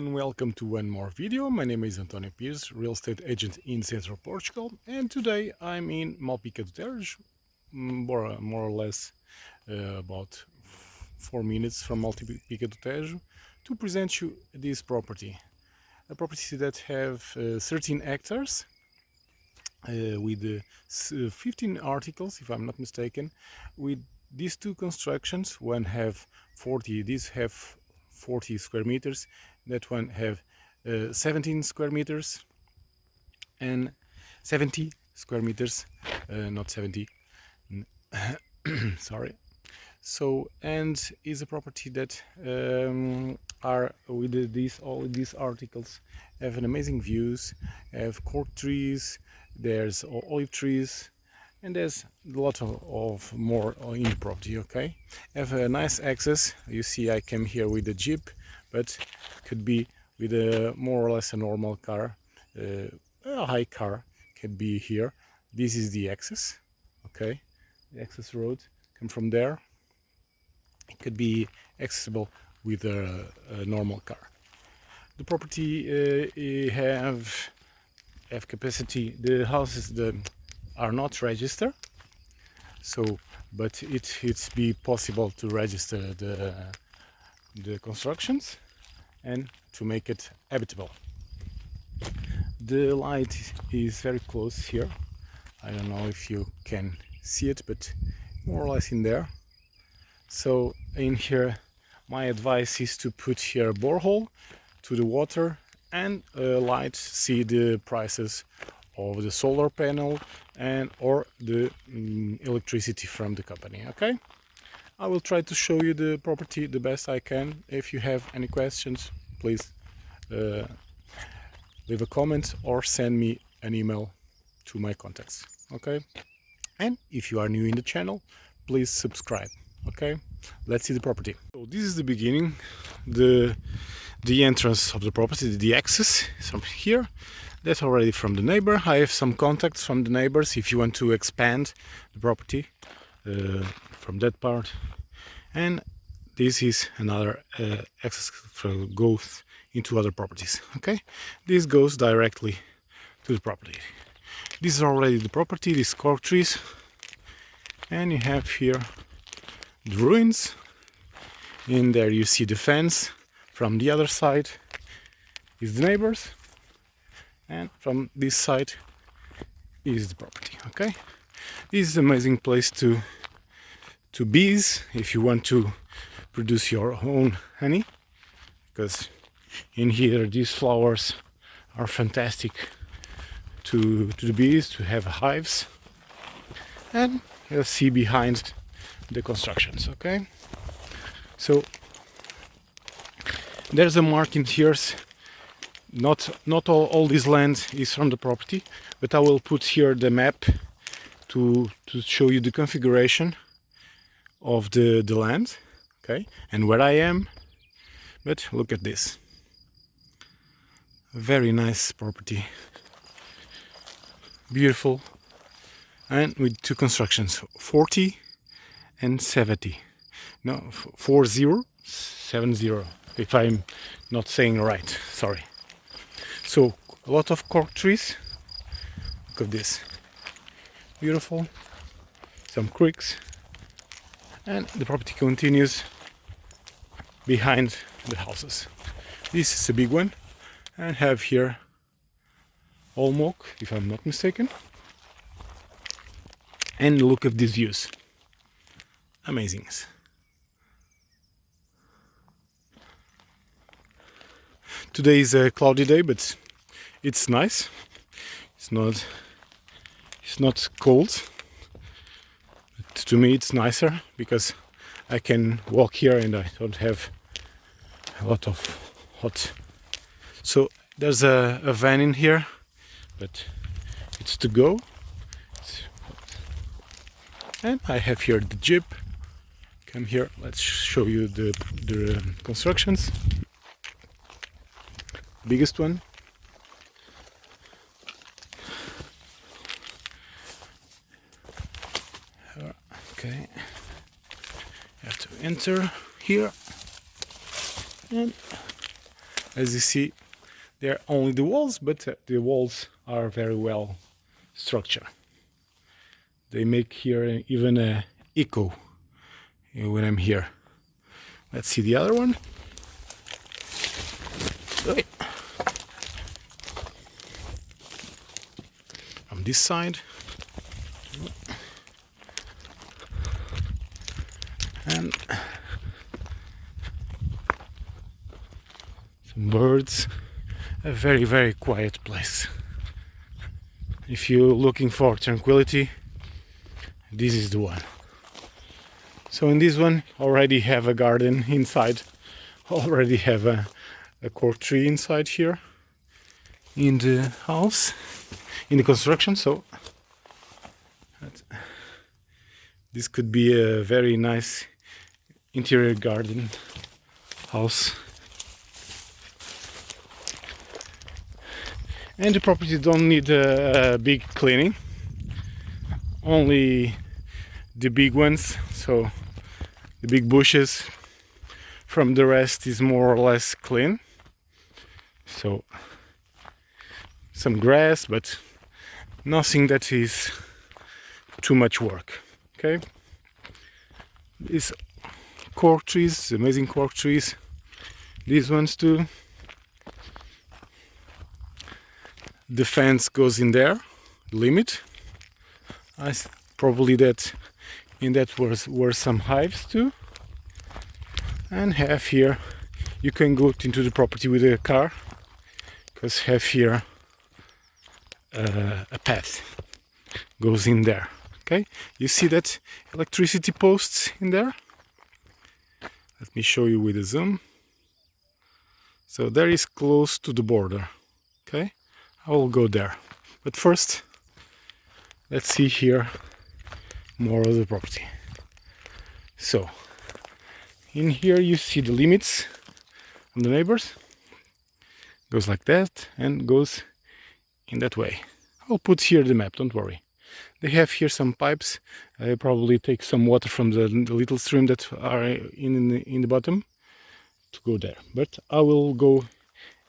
and welcome to one more video. My name is António Pires, real estate agent in central Portugal, and today I'm in Malpica do Tejo, more or less about 4 minutes from Malpica do Tejo, to present you this property. A property that have 13 hectares with 15 articles, if I'm not mistaken, with these two constructions. One have 40, these have 40 square meters, that one have 17 square meters and 70 square meters, not 70, sorry. So, and is a property that are with all these articles have an amazing views, have cork trees, there's olive trees, and there's a lot of more in the property. Okay, have a nice access. You see I came here with a jeep, but could be with a more or less a normal car, a high car can be here. This is the access. Okay, the access road come from there. It could be accessible with a normal car. The property have capacity. The houses are not registered, so but it's be possible to register the constructions and to make it habitable. The light is very close here. I don't know if you can see it, but more or less in there. So in here my advice is to put here a borehole to the water and light, see the prices of the solar panel and or the electricity from the company. Okay, I will try to show you the property the best I can. If you have any questions, please leave a comment or send me an email to my contacts. Okay, and if you are new in the channel, please subscribe. Okay, let's see the property. So this is the beginning, the entrance of the property, the access is from here. That's already from the neighbor. I have some contacts from the neighbors if you want to expand the property from that part. And this is another access for goes into other properties. Okay, this goes directly to the property. This is already the property, these cork trees, and you have here the ruins. In there you see the fence. From the other side is the neighbors, and from this side is the property. Okay, this is an amazing place to bees if you want to produce your own honey, because in here these flowers are fantastic to the bees to have hives. And you'll see behind the constructions. Okay, so there's a mark in here. Not all this land is from the property, but I will put here the map to show you the configuration of the land. Okay, and where I am. But look at this, very nice property, beautiful, and with two constructions, 40 and 70. No, 40, 70, if I'm not saying right, sorry. So a lot of cork trees. Look at this, beautiful, some creeks, and the property continues behind the houses. This is a big one, and have here holm, if I'm not mistaken. And look at these views, amazing. Today is a cloudy day, but it's nice. It's not cold. But to me it's nicer because I can walk here and I don't have a lot of hot. So there's a van in here, but it's to go. And I have here the jeep. Come here, let's show you the constructions. Biggest one. Okay, you have to enter here, and As you see, they're only the walls, but the walls are very well structured. They make here even a echo when I'm here. Let's see the other one. From this side. And some birds. A very, very quiet place. If you're looking for tranquility, this is the one. So in this one already have a garden inside, already have a cork tree inside here in the house, in the construction. So this could be a very nice interior garden house. And the property don't need a big cleaning, only the big ones, so the big bushes. From the rest is more or less clean. So some grass, but nothing that is too much work. Okay, these cork trees, amazing cork trees, these ones too. The fence goes in there, limit. Probably that in that were some hives too. And have here, you can go into the property with a car, because have here a path goes in there. Okay, you see that electricity posts in there. Let me show you with a zoom. So there is close to the border. Okay, I will go there, but first let's see here more of the property. So in here you see the limits on the neighbors. Goes like that and goes in that way. I'll put here the map, don't worry. They have here some pipes. I probably take some water from the little stream that are in the bottom to go there. But I will go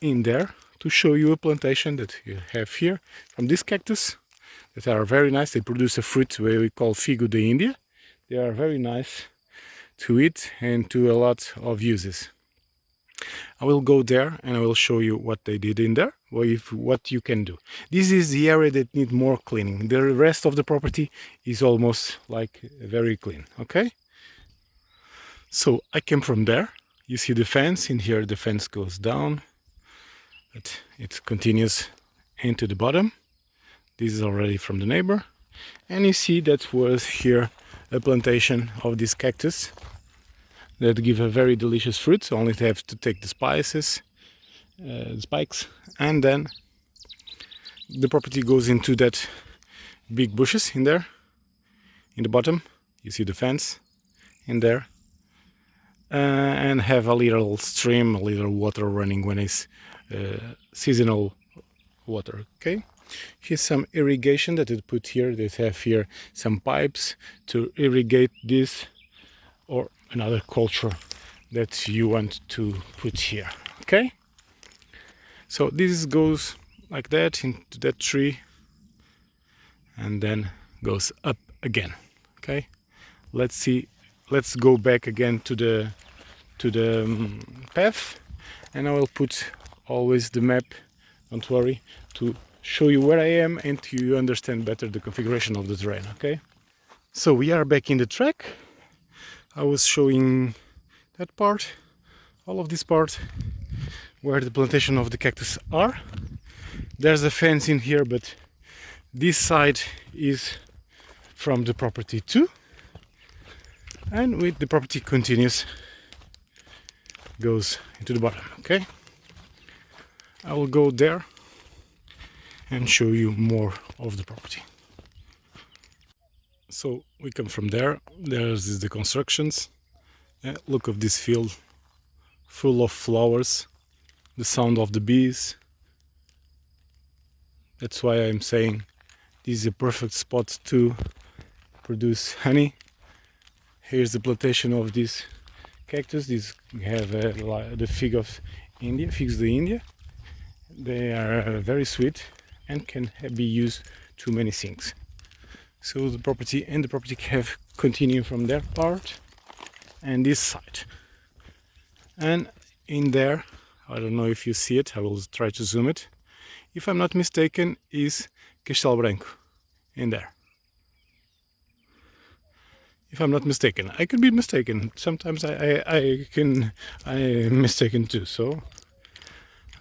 in there to show you a plantation that you have here from this cactus that are very nice. They produce a fruit we call figo de India. They are very nice to eat and to a lot of uses. I will go there and I will show you what they did in there, or what you can do. This is the area that needs more cleaning. The rest of the property is almost like very clean. Okay, so I came from there. You see the fence in here. The fence goes down, but it continues into the bottom. This is already from the neighbor, and you see that was here a plantation of this cactus that give a very delicious fruit. Only have to take the spices, spikes, and then the property goes into that big bushes in there, in the bottom. You see the fence in there, and have a little stream, a little water running when it's seasonal water. Okay, here's some irrigation that it put here. They have here some pipes to irrigate this or another culture that you want to put here. Okay, so this goes like that into that tree and then goes up again. Okay, let's see, let's go back again to the path, and I will put always the map, don't worry, to show you where I am and to understand better the configuration of the terrain. Okay, so we are back in the track. I was showing that part, all of this part where the plantation of the cactus are. There's a fence in here, but this side is from the property too, and with the property continues, goes into the bottom. Okay, I will go there and show you more of the property. So we come from there. There's the constructions. Look of this field, full of flowers, the sound of the bees. That's why I'm saying this is a perfect spot to produce honey. Here's the plantation of this cactus. These have the fig India, figs de India. They are very sweet and can be used to many things. So the property have continue from their part and this side. And in there, I don't know if you see it, I will try to zoom it. If I'm not mistaken, is Castelo Branco in there. If I'm not mistaken, I could be mistaken. Sometimes I'm mistaken too. So,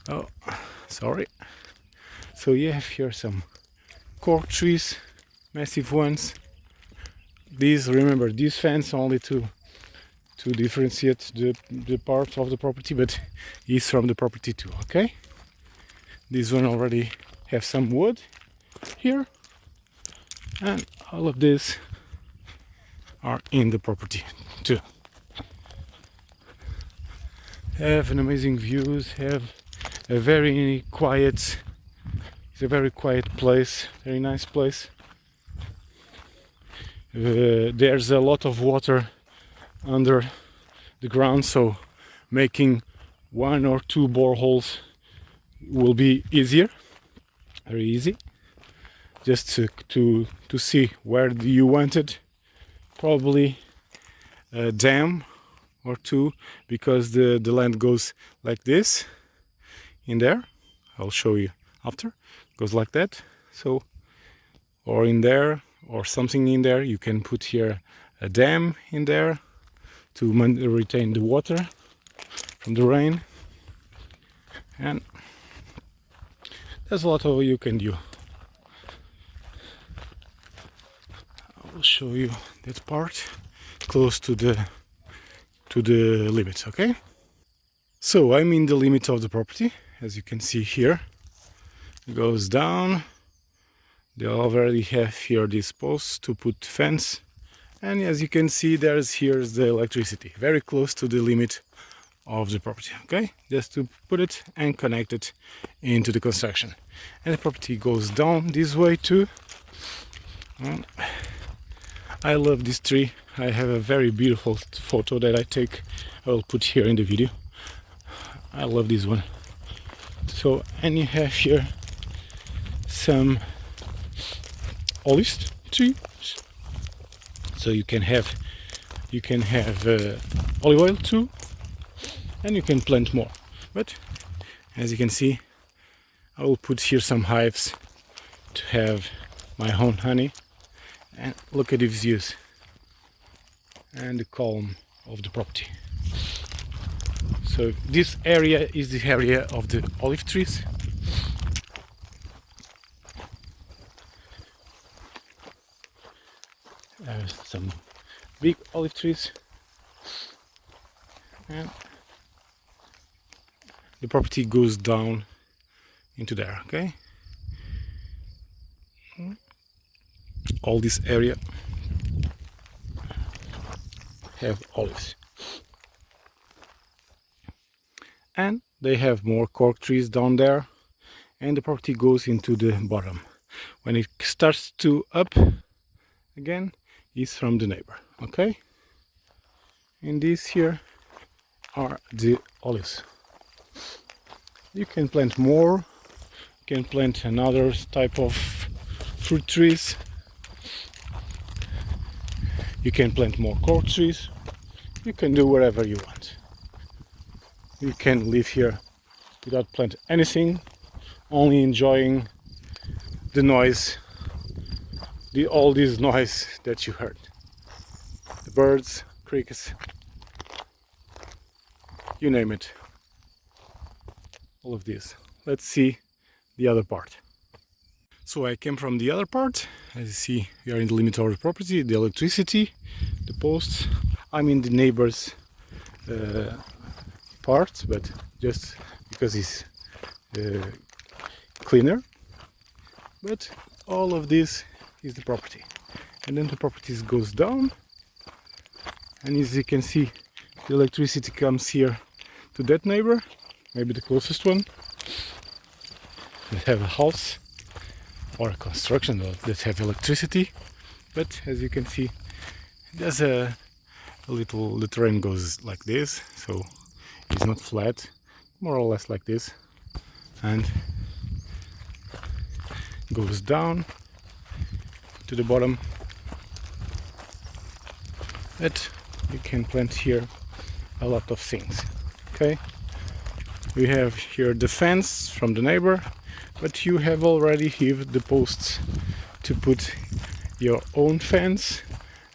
oh, sorry. So you have here some cork trees, massive ones. These, remember, these fence only to differentiate the part of the property, but is from the property too. Okay. This one already have some wood here, and all of this are in the property too. Have an amazing views, have a very quiet, it's a very quiet place, very nice place. There's a lot of water under the ground, so making 1 or 2 boreholes will be easier, very easy. Just to see where you want it. Probably a dam or 2, because the land goes like this in there. I'll show you after. Goes like that. So, or in there, or something in there. You can put here a dam in there to retain the water from the rain. And there's a lot of you can do. I will show you that part close to the limit, okay? So I'm in the limit of the property, as you can see here. It goes down. They already have here these posts to put fence, and as you can see, here's the electricity, very close to the limit of the property. Okay, just to put it and connect it into the construction. And the property goes down this way too. I love this tree. I have a very beautiful photo that I will put here in the video. I love this one. So, and you have here some olive trees. So you can have olive oil too, and you can plant more. But as you can see, I will put here some hives to have my own honey. And look at these views and the calm of the property. So this area is the area of the olive trees. Some big olive trees, and the property goes down into there. Okay, all this area have olives, and they have more cork trees down there, and the property goes into the bottom. When it starts to up again, is from the neighbor. Okay, and these here are the olives. You can plant more, you can plant another type of fruit trees, you can plant more cork trees, you can do whatever you want. You can live here without planting anything, only enjoying the noise, all this noise that you heard. The birds, crickets, you name it. All of this. Let's see the other part. So I came from the other part. As you see, we are in the limit of the property, the electricity, the posts. I'm in the neighbor's part, but just because it's cleaner. But all of this is the property. And then the property goes down. And as you can see, the electricity comes here to that neighbor, maybe the closest one. They have a house or a construction that have electricity, but as you can see, there's the terrain goes like this, so it's not flat. more or less like this, and goes down to the bottom. That you can plant here a lot of things. Okay, we have here the fence from the neighbor, but you have already here the posts to put your own fence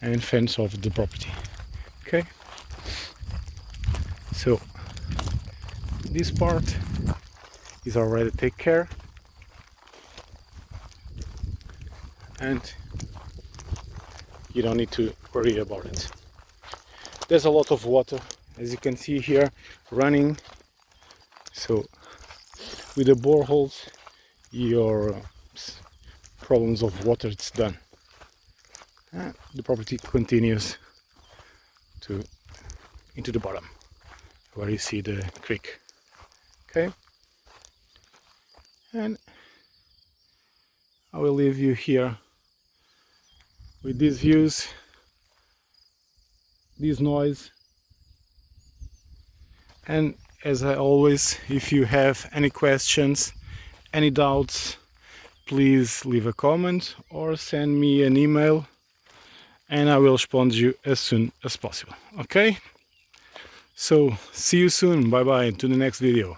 and fence of the property. Okay, so this part is already taken care, and you don't need to worry about it. There's a lot of water, as you can see here, running. So with the boreholes, your problems of water, it's done. And the property continues to into the bottom, where you see the creek. Okay, and I will leave you here with these views, this noise, and as I always, if you have any questions, any doubts, please leave a comment or send me an email, and I will respond to you as soon as possible. Okay, so see you soon. Bye bye, to the next video.